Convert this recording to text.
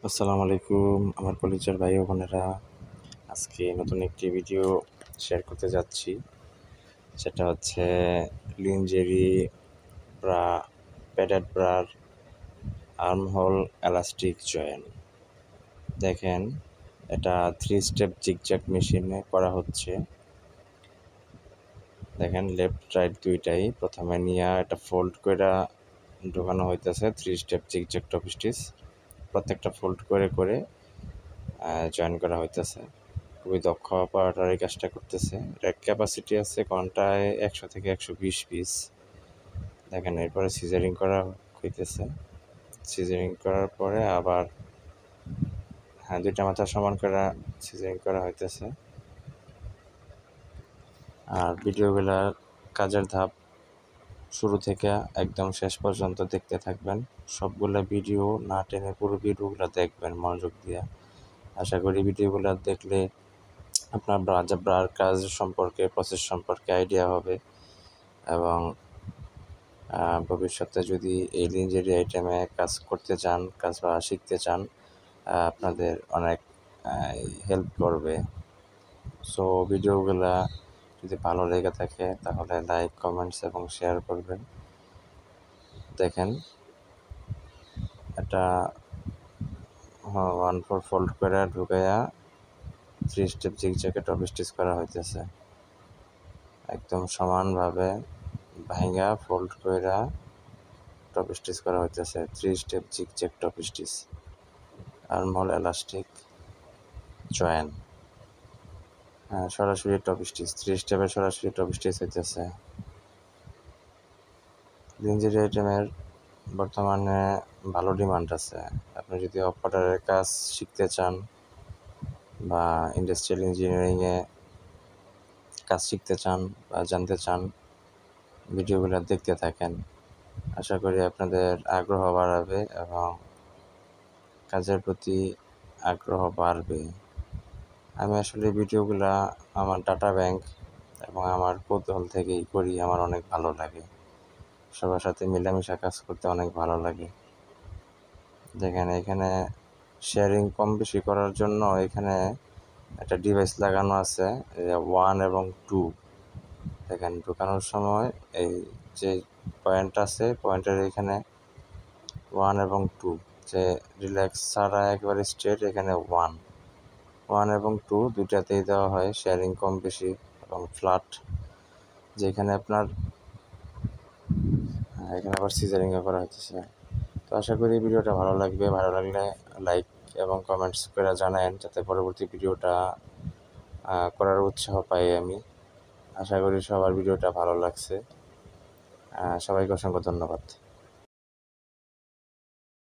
আসসালামু আলাইকুম আমার কলিজার ভাই ও বোনেরা। আজকে নতুন একটি ভিডিও শেয়ার করতে যাচ্ছি। সেটা হচ্ছে লিনজেরি ব্রা প্যাডেড ব্রার আর্মহোল এলাস্টিক জয়েন। দেখেন, এটা 3 স্টেপ জিগজ্যাগ মেশিনে করা হচ্ছে। দেখেন, লেফট রাইট দুইটাই প্রথমে নিয়ে এটা ফোল্ড করে ঢোকানো হইতেছে 3 স্টেপ জিগজ্যাগ টপ স্টিচ। প্রত্যেকটা ফোল্ড করে করে জয়েন করা হইতেছে। খুবই দক্ষ অপারেটর এই কাজটা করতেছে। এর ক্যাপাসিটি আছে ঘন্টায় 100 থেকে 120 পিস। দেখেন, এরপরে সিজারিং করা হইতেছে। সিজারিং করার পরে আবার দুইটা মাথা সমান করে সিজারিং করা হইতেছে। আর ভিডিওগুলা কাজের ধাপ শুরু থেকে একদম শেষ পর্যন্ত দেখতে থাকবেন। সবগুলা ভিডিও না টেনে পুরো ভিডিওগুলো দেখবেন মনোযোগ দিয়ে। আশা করি ভিডিওগুলো দেখলে আপনার ব্রার কাজ সম্পর্কে, প্রসেস সম্পর্কে আইডিয়া হবে এবং ভবিষ্যতে যদি এই লিনজেরি আইটেমে কাজ করতে চান, কাজ বা শিখতে চান, আপনাদের অনেক হেল্প করবে। সো ভিডিওগুলা যদি ভালো লেগে থাকে তাহলে লাইক, কমেন্টস এবং শেয়ার করবেন। দেখেন, এটা 1/4 ফোল্ড করে ঢুকাইয়া 3 স্টেপ জিগজ্যাগে টপ স্টিচ করা হইতেছে। একদম সমানভাবে ভাঙা ফোল্ড কইরা টপ স্টিচ করা হইতেছে 3 step zigzag top stitch armhole elastic join. সরাসরি টপ স্টিচ 3 স্টেপে সরাসরি টপ স্টিচ হইতেছে। লিনজেরি আইটেমের বর্তমানে ভালো ডিমান্ড আছে। আপনি যদি অপারেটরের কাজ শিখতে চান বা ইন্ডাস্ট্রিয়াল ইঞ্জিনিয়ারিংয়ে কাজ শিখতে চান বা জানতে চান, ভিডিওগুলো দেখতে থাকেন। আশা করি আপনাদের আগ্রহ বাড়াবে এবং কাজের প্রতি আগ্রহ বাড়বে। আমি আসলে ভিডিওগুলা আমার ডাটা ব্যাংক এবং আমার কৌতূহল থেকেই করি। আমার অনেক ভালো লাগে, সবার সাথে মেলামেশা কাজ করতে অনেক ভালো লাগে। দেখেন, এখানে শেয়ারিং কম বেশি করার জন্য এখানে একটা ডিভাইস লাগানো আছে 1 এবং 2। দেখেন, ঢুকানোর সময় এই যে পয়েন্ট আছে, পয়েন্টের এখানে 1 এবং 2, যে রিল্যাক্স ছাড়া একবারে স্ট্রেট, এখানে 1 এবং 2 দুইটাতেই দেওয়া হয় শেয়ারিং কম বেশি এবং ফ্ল্যাট। যেখানে আপনার এখানে আবার সিজারিংও করা হচ্ছে। তো আশা করি ভিডিওটা ভালো লাগবে। ভালো লাগলে লাইক এবং কমেন্টস করে জানান, যাতে পরবর্তী ভিডিওটা করার উৎসাহ পাই আমি। আশা করি সবার ভিডিওটা ভালো লাগছে। সবাইকে অসংখ্য ধন্যবাদ।